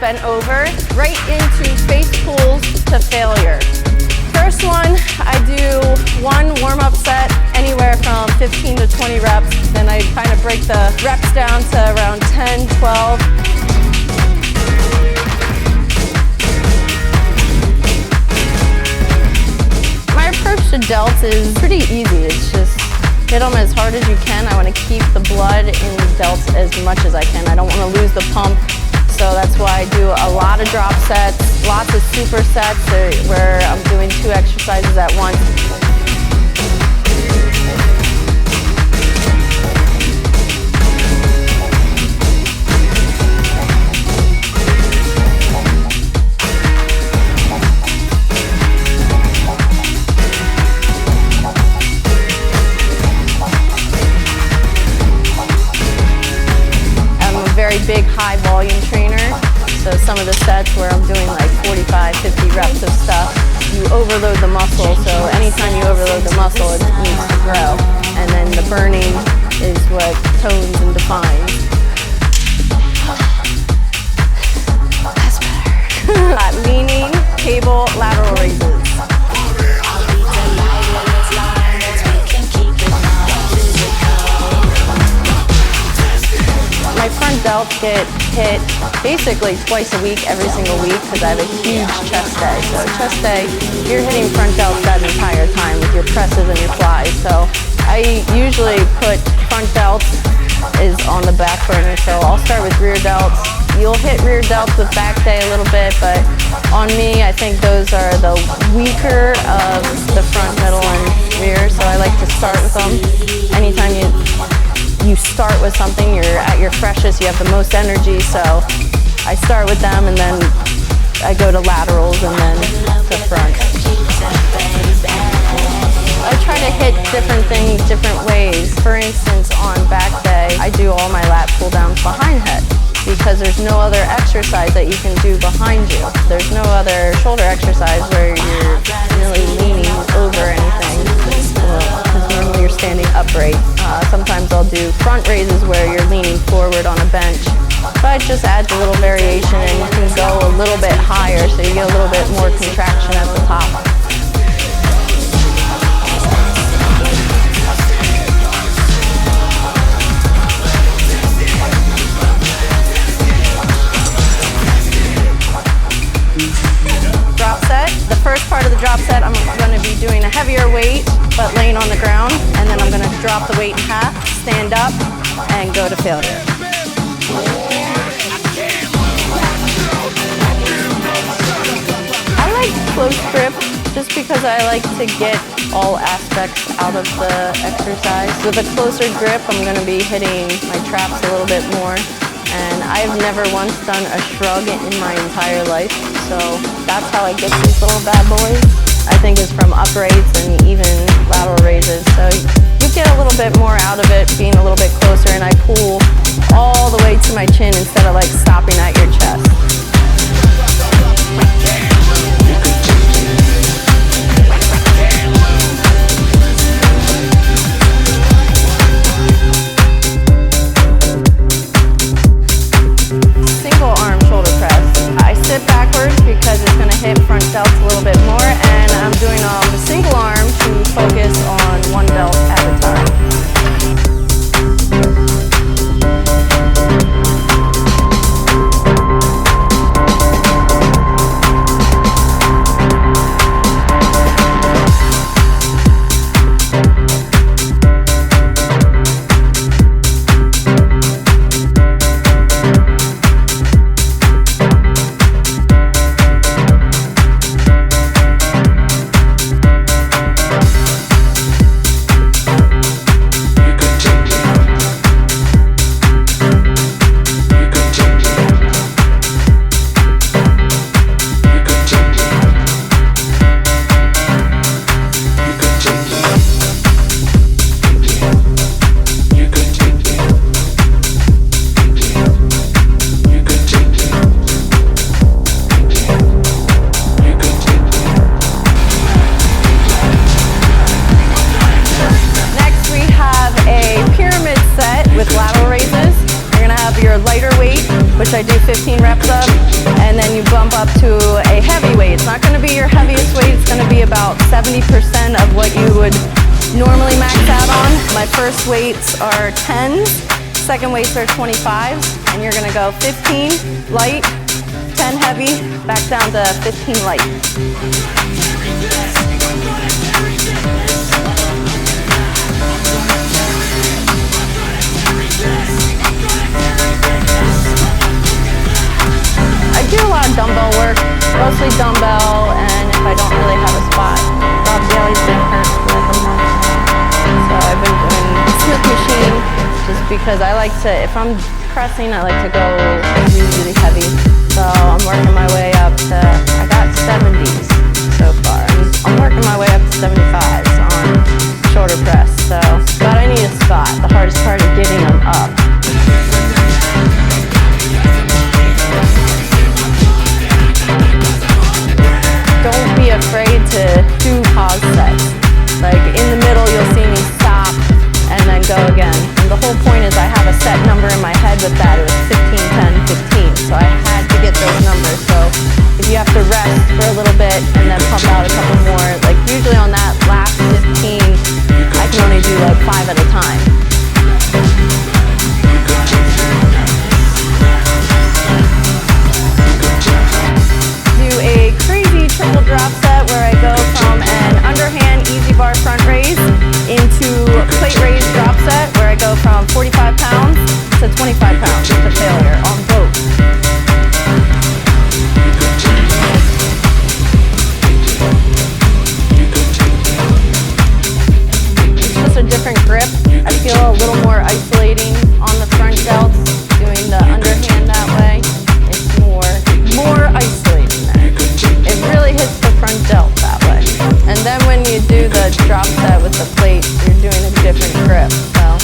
bent over, right into face pulls to failure. First one, I do one warm-up set, anywhere from 15 to 20 reps. Then I kind of break the reps down to around 10, 12. My approach to delts is pretty easy. It's just hit them as hard as you can. I want to keep the blood in the delts as much as I can. I don't want to lose the pump. So that's why I do a lot of drop sets, lots of supersets where I'm doing 2 exercises at once. Big high volume trainer, so some of the sets where I'm doing like 45, 50 reps of stuff, you overload the muscle, so anytime you overload the muscle it needs to grow, and then the burning is what tones and defines. That's better. Leaning, cable, lateral raises. My front delts get hit basically twice a week, every single week, because I have a huge chest day. So chest day, you're hitting front delts that entire time with your presses and your flies. So I usually put front delts is on the back burner. So I'll start with rear delts. You'll hit rear delts with back day a little bit, but on me, I think those are the weaker of the front, middle, and rear. So I like to start with them. Anytime you start with something, you're at your freshest, you have the most energy, so I start with them and then I go to laterals and then to front. I try to hit different things different ways. For instance, on back day, I do all my lat pull downs behind head because there's no other exercise that you can do behind you. There's no other shoulder exercise where you're really leaning over anything. Because normally you're standing upright. Sometimes I'll do front raises where you're leaning forward on a bench. But it just adds a little variation and you can go a little bit higher so you get a little bit more contraction at the top. Drop set. The first part of the drop set, I'm going to be doing a heavier weight, but laying on the ground, and then I'm going to drop the weight in half, stand up, and go to failure. I like close grip just because I like to get all aspects out of the exercise. With a closer grip, I'm going to be hitting my traps a little bit more. And I've never once done a shrug in my entire life, so that's how I get these little bad boys. I think it's from uprights and even lateral raises, so you get a little bit more out of it being a little bit closer, and I pull all the way to my chin instead of like stopping at your chest. Because it's going to hit front delts a little bit more, and I'm doing the single arm to focus on one delt at a time. up to a heavy weight. It's not going to be your heaviest weight. It's going to be about 70% of what you would normally max out on. My first weights are 10s, second weights are 25s, and you're going to go 15 light, 10 heavy, back down to 15 light. I do a lot of dumbbell work, mostly dumbbell, and if I don't really have a spot. Rob Daly's been hurt for like a month. So I've been doing Smith machine just because I like to, if I'm pressing, I like to go really heavy. So I'm working my way up to, I got 70s so far. I'm working my way up to 75s on shoulder press. So, but I need a spot. The hardest part is getting them up. Don't be afraid to do pause sets. Like in the middle, you'll see me stop and then go again. And the whole point is I have a set number in my head with that. It was 15, 10, 15. So I had to get those numbers. So if you have to rest for a little bit and then pump out a couple more, like usually on that last 15, I can only do like 5 at a time. A crazy triple drop set where I go from an underhand easy bar front raise into plate raise drop set where I go from 45 pounds to 25 pounds to failure on both. It's just a different grip. I feel a little more isolating on the front delts doing the underhand that way. It's more isolating. It really hits the front delt that way. And then when you do the drop set with the plate, you're doing a different grip. So,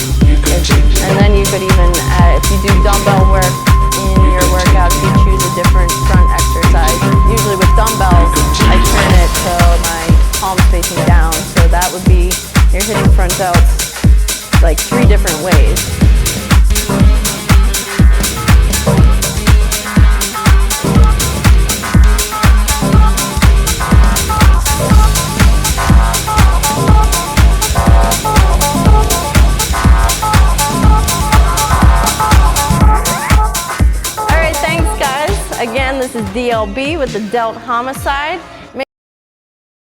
and then you could even, if you do dumbbell work in your workout, you choose a different front exercise. Usually with dumbbells, I turn it so my palm's facing down. So that would be, you're hitting front delts like 3 different ways. Again, this is DLB with the Delt Homicide.